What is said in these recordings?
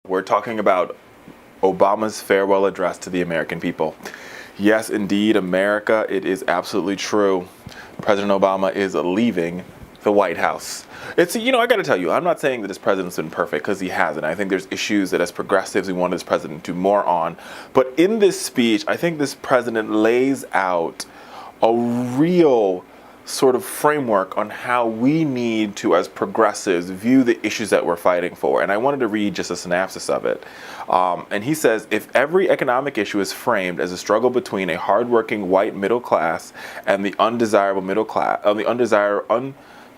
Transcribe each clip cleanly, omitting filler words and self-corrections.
We're talking about Obama's farewell address to the American people. Yes, indeed, America, it is absolutely true. President Obama is leaving the White House. I got to tell you, I'm not saying that this president's been perfect, because he hasn't. I think there's issues that as progressives we want this president to do more on. But in this speech, I think this president lays out a real sort of framework on how we need to, as progressives, view the issues that we're fighting for. And I wanted to read just a synopsis of it. And he says, if every economic issue is framed as a struggle between a hardworking white middle class and the undesirable middle class,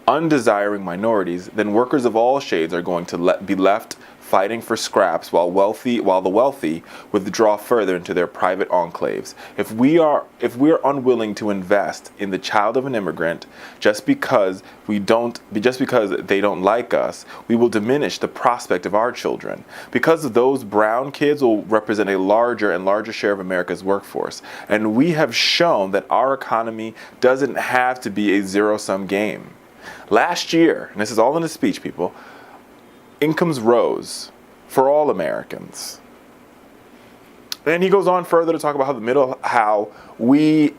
undesiring minorities, then workers of all shades are going to be left fighting for scraps while the wealthy withdraw further into their private enclaves. If we are unwilling to invest in the child of an immigrant just because they don't like us, we will diminish the prospect of our children. Because of those brown kids will represent a larger and larger share of America's workforce. And we have shown that our economy doesn't have to be a zero-sum game. Last year, and this is all in the speech, people, incomes rose for all Americans. And he goes on further to talk about how we've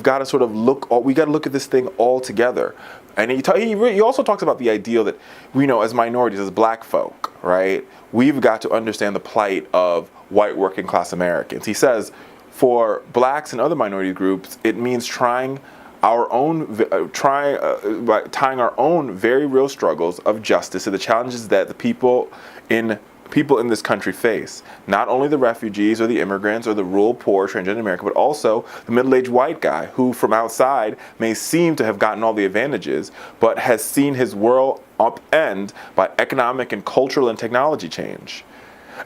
got to sort of look at this thing all together. And he also talks about the ideal that as minorities, as black folk, right, we've got to understand the plight of white working class Americans. He says, for blacks and other minority groups, it means tying our own very real struggles of justice to the challenges that the people in this country face. Not only the refugees or the immigrants or the rural poor transgender American, but also the middle-aged white guy who from outside may seem to have gotten all the advantages, but has seen his world upend by economic and cultural and technology change.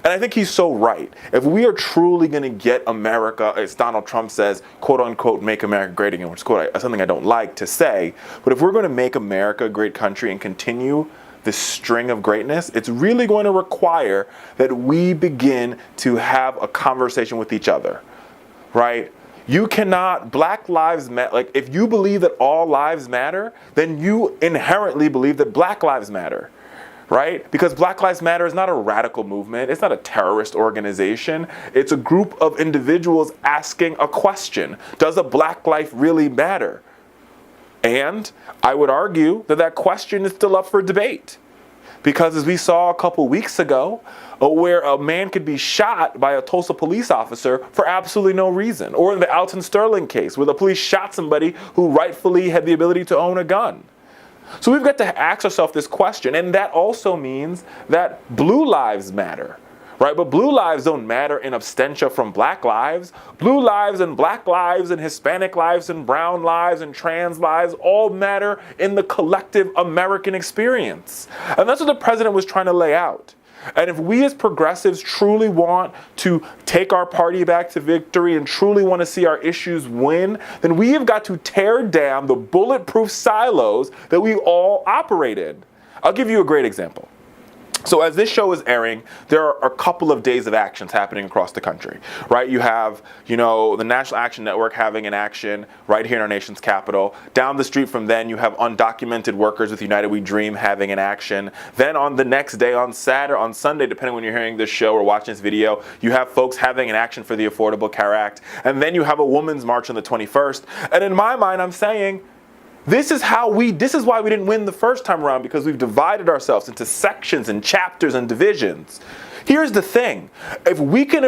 And I think he's so right. If we are truly going to get America, as Donald Trump says, quote unquote, make America great again, which is something I don't like to say, but if we're going to make America a great country and continue this string of greatness, it's really going to require that we begin to have a conversation with each other, right? You cannot, Black Lives Matter, if you believe that all lives matter, then you inherently believe that Black Lives Matter. Right? Because Black Lives Matter is not a radical movement. It's not a terrorist organization. It's a group of individuals asking a question. Does a black life really matter? And I would argue that question is still up for debate. Because as we saw a couple weeks ago, where a man could be shot by a Tulsa police officer for absolutely no reason. Or in the Alton Sterling case, where the police shot somebody who rightfully had the ability to own a gun. So we've got to ask ourselves this question, and that also means that blue lives matter, right? But blue lives don't matter in absentia from black lives. Blue lives and black lives and Hispanic lives and brown lives and trans lives all matter in the collective American experience. And that's what the president was trying to lay out. And if we as progressives truly want to take our party back to victory and truly want to see our issues win, then we have got to tear down the bulletproof silos that we all operate in. I'll give you a great example. So as this show is airing, there are a couple of days of actions happening across the country, right? You have, the National Action Network having an action right here in our nation's capital. Down the street from then, you have undocumented workers with United We Dream having an action. Then on the next day, on Sunday, depending when you're hearing this show or watching this video, you have folks having an action for the Affordable Care Act. And then you have a women's march on the 21st. And in my mind, I'm saying, this is why we didn't win the first time around, because we've divided ourselves into sections and chapters and divisions. Here's the thing. If we can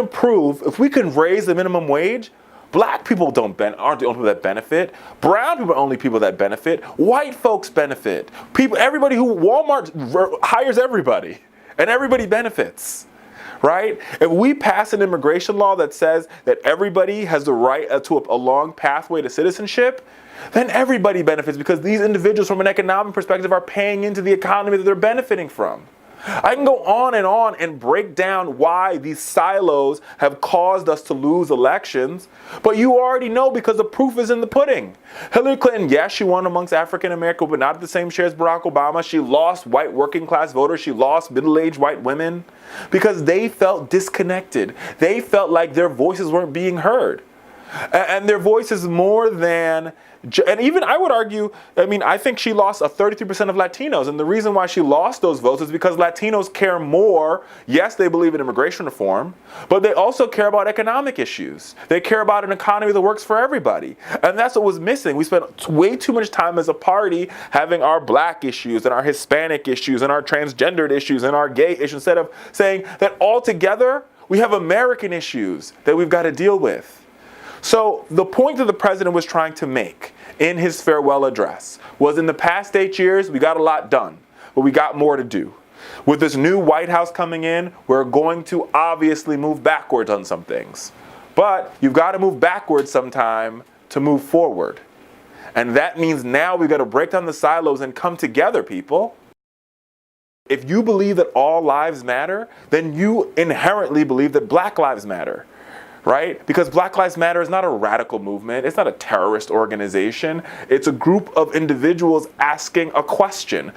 raise the minimum wage, black people aren't the only people that benefit. Brown people are the only people that benefit. White folks benefit. Everybody Walmart hires everybody, and everybody benefits. Right? If we pass an immigration law that says that everybody has the right to a long pathway to citizenship, then everybody benefits, because these individuals from an economic perspective are paying into the economy that they're benefiting from. I can go on and break down why these silos have caused us to lose elections, but you already know, because the proof is in the pudding. Hillary Clinton, yes, she won amongst African Americans, but not at the same share as Barack Obama. She lost white working class voters. She lost middle-aged white women because they felt disconnected. They felt like their voices weren't being heard. And their voice is more than, and even I would argue, I think she lost 33% of Latinos. And the reason why she lost those votes is because Latinos care more. Yes, they believe in immigration reform, but they also care about economic issues. They care about an economy that works for everybody. And that's what was missing. We spent way too much time as a party having our black issues and our Hispanic issues and our transgendered issues and our gay issues, instead of saying that all together we have American issues that we've got to deal with. So the point that the president was trying to make in his farewell address was, in the past 8 years, we got a lot done, but we got more to do. With this new White House coming in, we're going to obviously move backwards on some things. But you've got to move backwards sometime to move forward. And that means now we've got to break down the silos and come together, people. If you believe that all lives matter, then you inherently believe that Black lives matter. Right? Because Black Lives Matter is not a radical movement. It's not a terrorist organization. It's a group of individuals asking a question.